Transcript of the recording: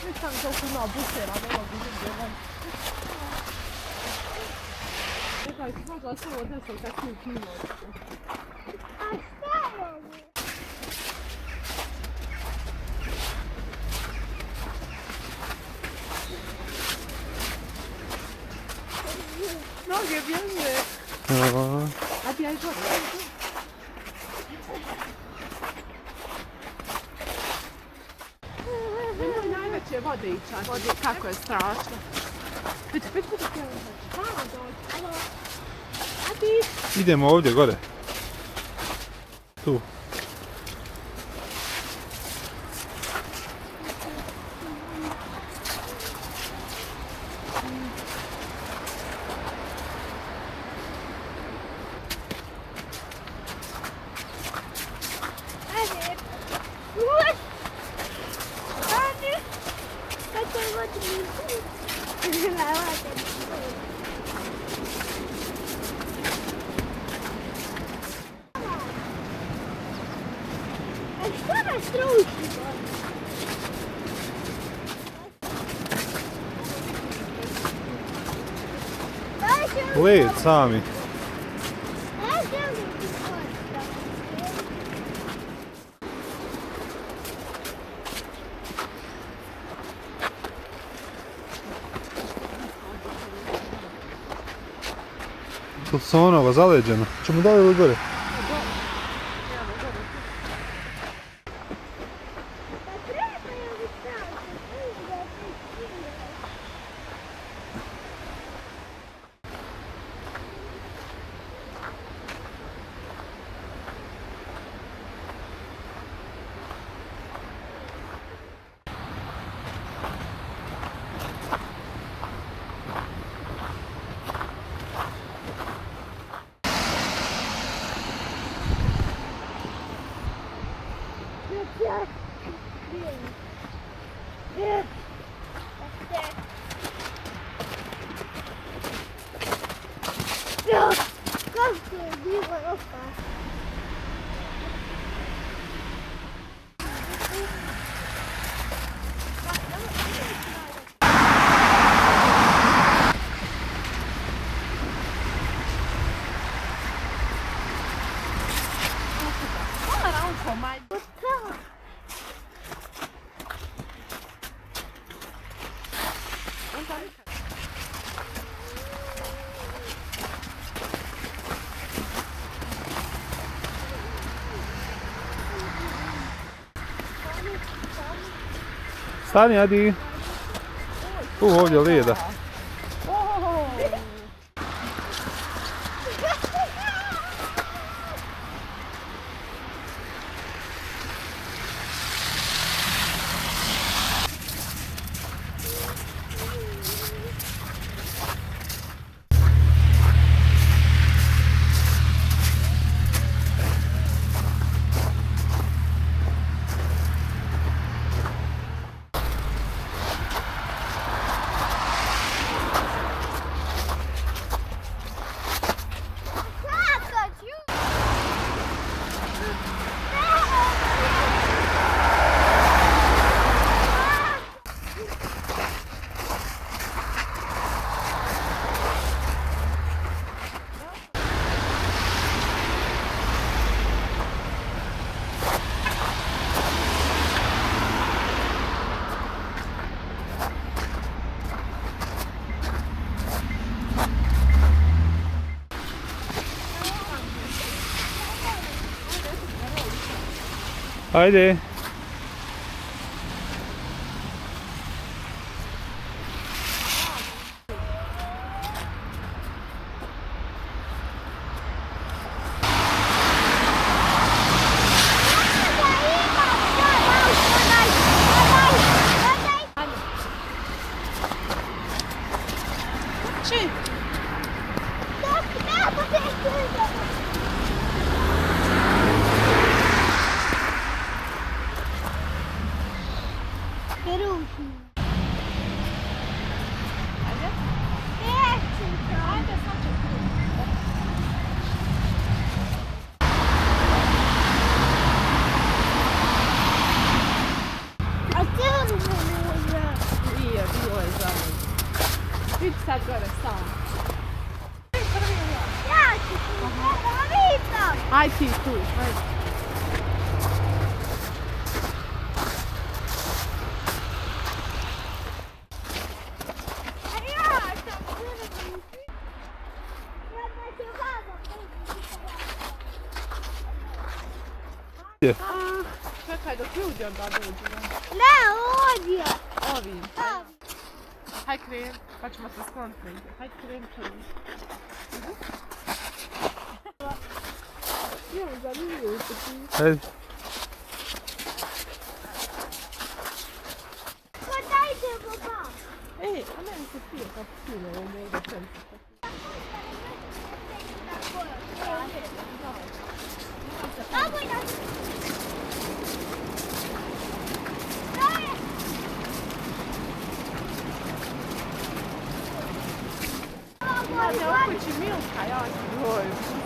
Sjećam se oko ima bukera, nema vidim jedan. Nekaj svaga se odnesem kakvu kino. A šta je ovo? Noge bježe. A ti aj gore. Nemoj najveće vode ići, vode kako je strašno. Piti. A ti? Idemo ovdje gore. Tu. Šta nas ruši? Led sami. To su onova zaleđena. Čemo dalje ili gore? Kako je bilo opa? Stani, Adi. Ovdje leda. Haydi. vidi sad gore sam. Ja ću ti da vidim. Aj ti tu, ajde. A ja sam prvi. Ja da ću vama Čekaj dok ljudi onda dođu. Ne, ovdje. Ovi. Haj kren, pa ćemo se skloniti negdje. Haj kren čovjek. Jo, zanimljivo se ti. Ajde. Ko dajte baba? Ej, a meni se pije kapućino, ovo možda čemci. Babo, ja Ja ne okući Milka, ja ti govorim.